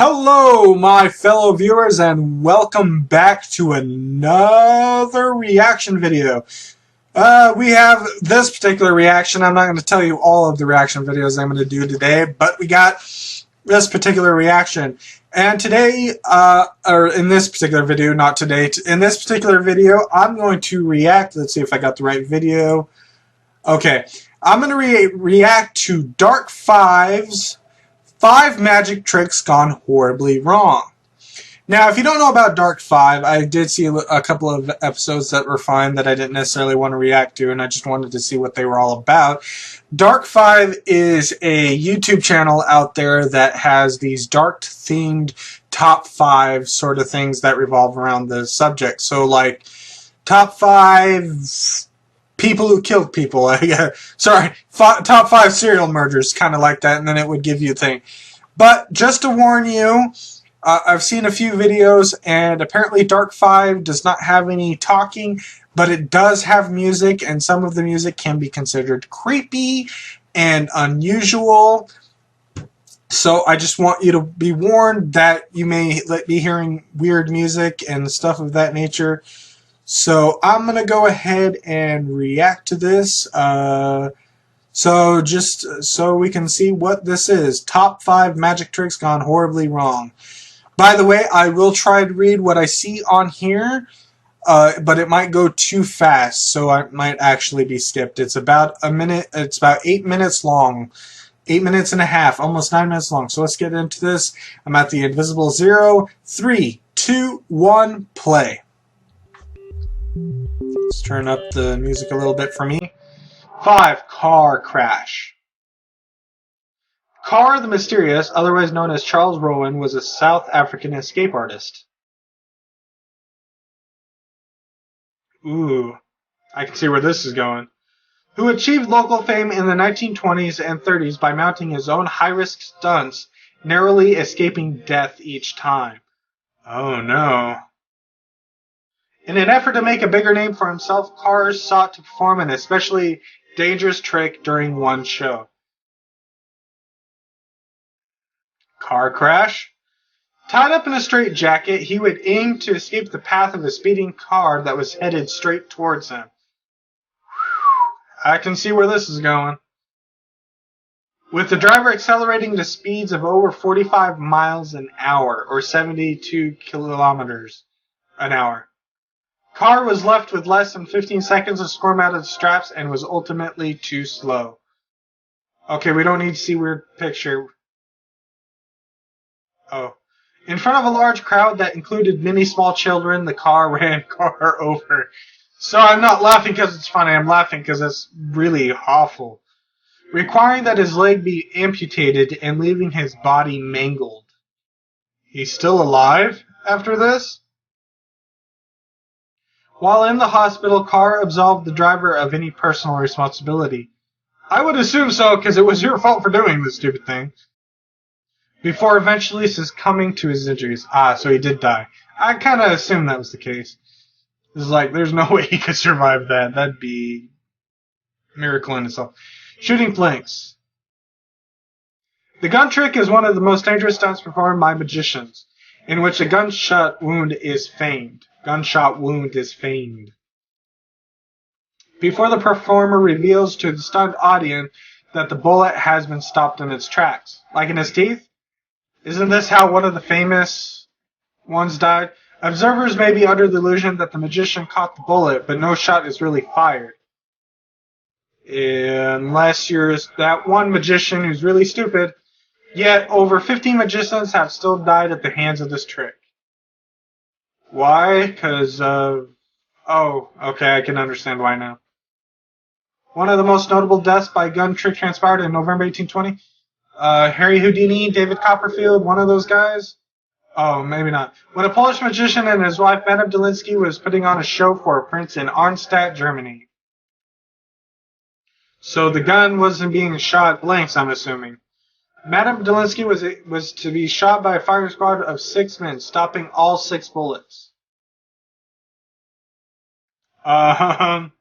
Hello, my fellow viewers, and welcome back to another reaction video. We have this particular reaction. I'm not going to tell you all of the reaction videos I'm going to do today, but we got this particular reaction. And today, or in this particular video, not today, in this particular video, I'm going to react. Let's see if I got the right video. Okay, I'm going to react to Dark Five's 5 magic tricks gone horribly wrong. Now, if you don't know about Dark 5, I did see a couple of episodes that were fine that I didn't necessarily want to react to, and I just wanted to see what they were all about. Dark 5 is a YouTube channel out there that has these dark-themed top 5 sort of things that revolve around the subject. So, like, top 5 people who killed people. Sorry, top 5 serial murders, kind of like that, and then it would give you a thing. But just to warn you, I've seen a few videos, and apparently Dark 5 does not have any talking, but it does have music, and some of the music can be considered creepy and unusual. So I just want you to be warned that you may be hearing weird music and stuff of that nature. So I'm going to go ahead and react to this. So just so we can see what this is. Top 5 magic tricks gone horribly wrong. By the way, I will try to read what I see on here, but it might go too fast, so I might actually be skipped. It's about a minute. It's about 8 minutes long. 8 minutes and a half, almost 9 minutes long. So let's get into this. I'm at the invisible 0. 3, 2, 1, play. Let's turn up the music a little bit for me. 5. Car crash. Carr the Mysterious, otherwise known as Charles Rowan, was a South African escape artist. Ooh, I can see where this is going. Who achieved local fame in the 1920s and 30s by mounting his own high-risk stunts, narrowly escaping death each time. Oh no. In an effort to make a bigger name for himself, Carr sought to perform an especially dangerous trick during one show. Car crash? Tied up in a straitjacket, he would aim to escape the path of a speeding car that was headed straight towards him. I can see where this is going. With the driver accelerating to speeds of over 45 miles an hour, or 72 kilometers an hour. Carr was left with less than 15 seconds to squirm out of the straps and was ultimately too slow. Okay, we don't need to see weird picture. Oh. In front of a large crowd that included many small children, the car ran Carr over. So I'm not laughing because it's funny, I'm laughing because it's really awful. Requiring that his leg be amputated and leaving his body mangled. He's still alive after this? While in the hospital, Carr absolved the driver of any personal responsibility. I would assume so, because it was your fault for doing this stupid thing. Before eventually succumbing to his injuries. Ah, so he did die. I kind of assumed that was the case. It's like, there's no way he could survive that. That'd be a miracle in itself. Shooting blanks. The gun trick is one of the most dangerous stunts performed by magicians, in which a gunshot wound is feigned. Gunshot wound is feigned. Before the performer reveals to the stunned audience that the bullet has been stopped in its tracks. Like in his teeth? Isn't this how one of the famous ones died? Observers may be under the illusion that the magician caught the bullet, but no shot is really fired. Unless you're that one magician who's really stupid. Yet, over 15 magicians have still died at the hands of this trick. Why? Because of... Oh, okay, I can understand why now. One of the most notable deaths by gun trick transpired in November 1820. Harry Houdini, David Copperfield, one of those guys? Oh, maybe not. When a Polish magician and his wife, Madame Delinsky, was putting on a show for a prince in Arnstadt, Germany. So the gun wasn't being shot blanks, I'm assuming. Madame Delinsky was to be shot by a firing squad of 6 men, stopping all 6 bullets. Madame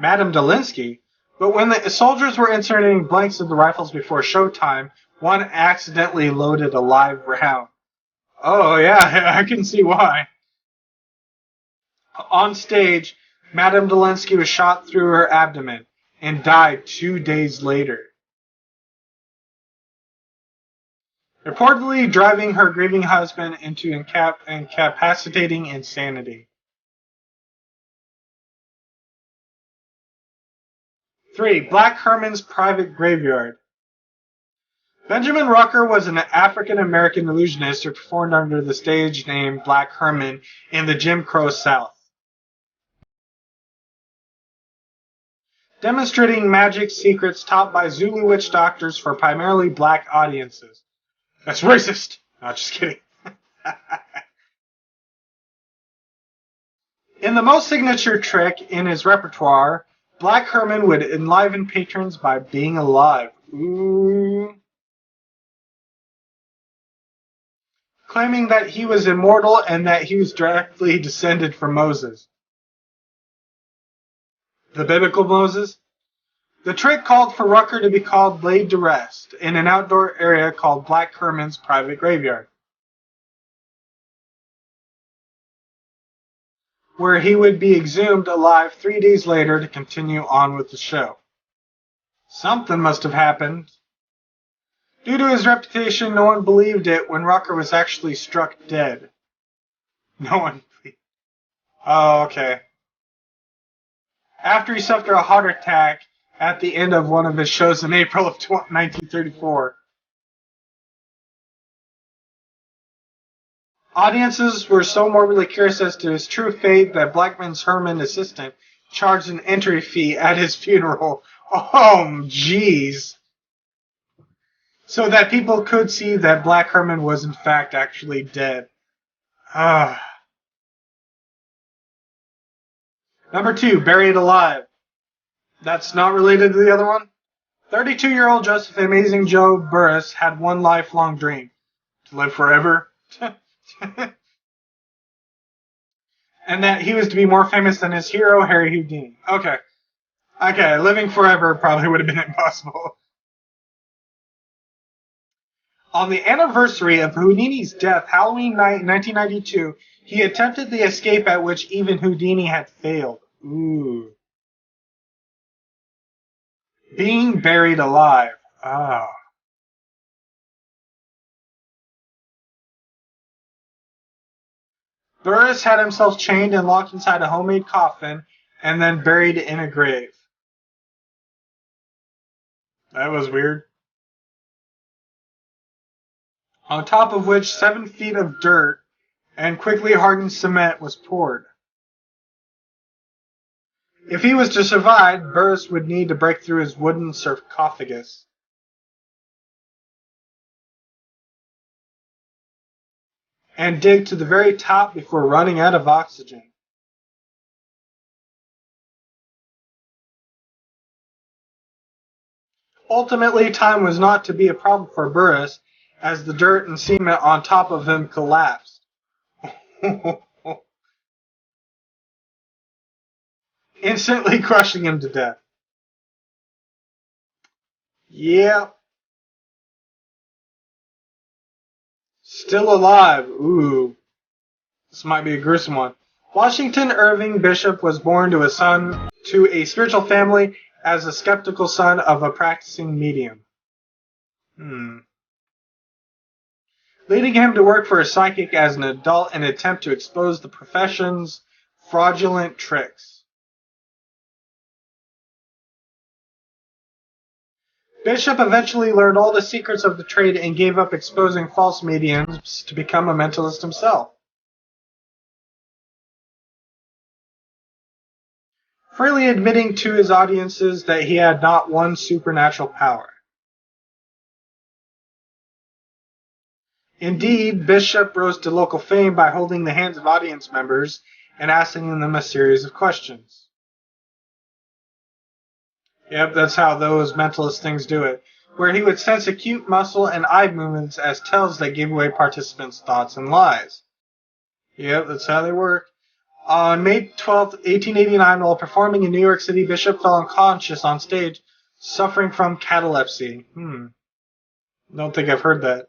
Delinsky? But when the soldiers were inserting blanks of the rifles before showtime, One accidentally loaded a live round. Oh, yeah, I can see why. On stage, Madame Delansky was shot through her abdomen and died 2 days later, reportedly driving her grieving husband into incapacitating insanity. 3. Black Hermans Private Graveyard. Benjamin Rucker was an African-American illusionist who performed under the stage name Black Herman in the Jim Crow South, demonstrating magic secrets taught by Zulu witch doctors for primarily black audiences. That's racist! No, just kidding. In the most signature trick in his repertoire, Black Herman would enliven patrons by being alive. Ooh. Claiming that he was immortal and that he was directly descended from Moses. The biblical Moses? The trick called for Rucker to be called laid to rest in an outdoor area called Black Herman's Private Graveyard, where he would be exhumed alive 3 days later to continue on with the show. Something must have happened. Due to his reputation, no one believed it when Rucker was actually struck dead. No one. Oh, okay. After he suffered a heart attack at the end of one of his shows in April of 1934. Audiences were so morbidly curious as to his true fate that Blackman's Herman assistant charged an entry fee at his funeral. Oh, jeez. So that people could see that Black Herman was in fact actually dead. Number 2, Buried Alive. That's not related to the other one? 32-year-old Joseph Amazing Joe Burris had one lifelong dream. To live forever. And that he was to be more famous than his hero, Harry Houdini. Okay, living forever probably would have been impossible. On the anniversary of Houdini's death, Halloween night in 1992, he attempted the escape at which even Houdini had failed. Ooh. Being buried alive. Ah. Burris had himself chained and locked inside a homemade coffin and then buried in a grave. That was weird. On top of which 7 feet of dirt and quickly hardened cement was poured. If he was to survive, Burris would need to break through his wooden sarcophagus. And dig to the very top before running out of oxygen. Ultimately, time was not to be a problem for Burris, as the dirt and cement on top of him collapsed. Instantly crushing him to death. Yeah. Still alive. Ooh. This might be a gruesome one. Washington Irving Bishop was born to a spiritual family as a skeptical son of a practicing medium. Leading him to work for a psychic as an adult in an attempt to expose the profession's fraudulent tricks. Bishop eventually learned all the secrets of the trade and gave up exposing false mediums to become a mentalist himself. Freely admitting to his audiences that he had not one supernatural power. Indeed, Bishop rose to local fame by holding the hands of audience members and asking them a series of questions. Yep, that's how those mentalist things do it, where he would sense acute muscle and eye movements as tells that gave away participants' thoughts and lies. Yep, that's how they work. On May 12, 1889, while performing in New York City, Bishop fell unconscious on stage, suffering from catalepsy. Don't think I've heard that.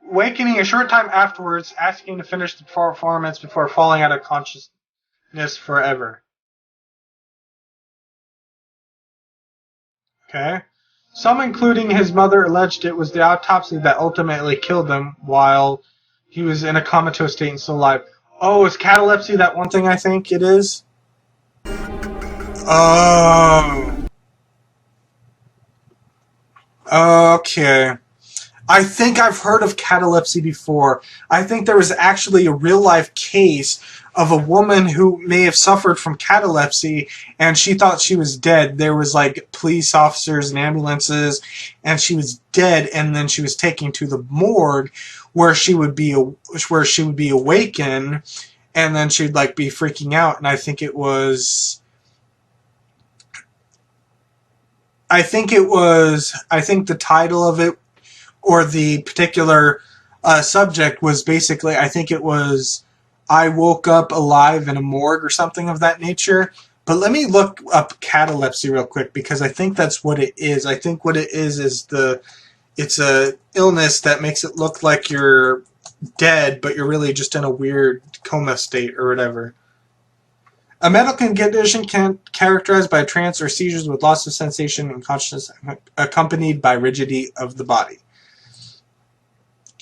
Awakening a short time afterwards, asking to finish the performance before falling out of consciousness forever. Okay. Some, including his mother, alleged it was the autopsy that ultimately killed him while he was in a comatose state and still alive. Oh, is catalepsy that one thing I think it is? Oh. Okay. I think I've heard of catalepsy before. I think there was actually a real-life case of a woman who may have suffered from catalepsy, and she thought she was dead. There was like police officers and ambulances, and she was dead. And then she was taken to the morgue, where she would be awakened, and then she'd like be freaking out. And I think the title of it, or the particular subject, was basically, I think it was, I woke up alive in a morgue or something of that nature. But let me look up catalepsy real quick, because I think that's what it is. I think what it is it's a illness that makes it look like you're dead, but you're really just in a weird coma state or whatever. A medical condition characterized by trance or seizures with loss of sensation and consciousness accompanied by rigidity of the body.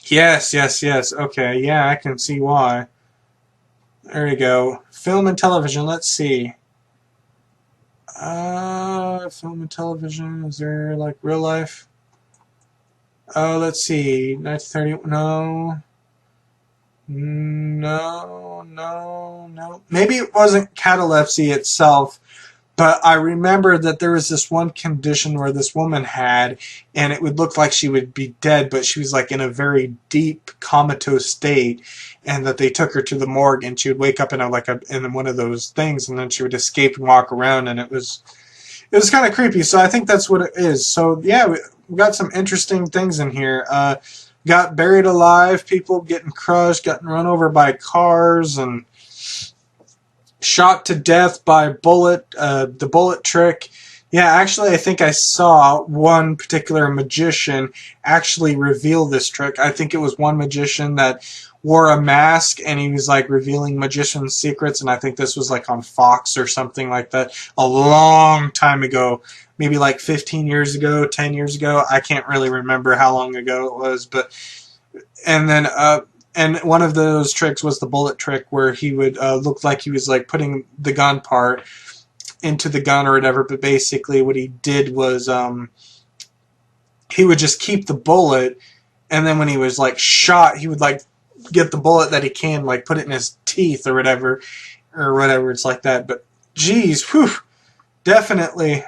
Yes. Okay, yeah, I can see why. There you go. Film and television, let's see. Film and television, is there like real life? Oh, let's see. 1930, no. No. Maybe it wasn't catalepsy itself, but I remember that there was this one condition where this woman had, and it would look like she would be dead, but she was like in a very deep comatose state, and that they took her to the morgue, and she would wake up in one of those things, and then she would escape and walk around, and it was kind of creepy. So I think that's what it is. So yeah, we got some interesting things in here. Got buried alive, people getting crushed, getting run over by cars, and shot to death by the bullet trick. Yeah, actually, I think I saw one particular magician actually reveal this trick. I think it was one magician that wore a mask, and he was like revealing magician's secrets, and I think this was like on Fox or something like that a long time ago. Maybe like 15 years ago, 10 years ago. I can't really remember how long ago it was, but and then and one of those tricks was the bullet trick, where he would look like he was like putting the gun part into the gun or whatever, but basically what he did was he would just keep the bullet, and then when he was like shot, he would like get the bullet that he can, like put it in his teeth or whatever it's like that. But geez, whew, definitely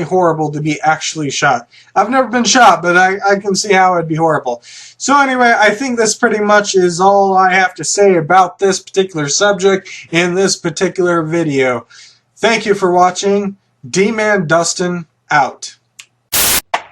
horrible to be actually shot. I've never been shot, but I can see how it'd be horrible. So anyway, I think this pretty much is all I have to say about this particular subject in this particular video. Thank you for watching. D-Man Dustin out.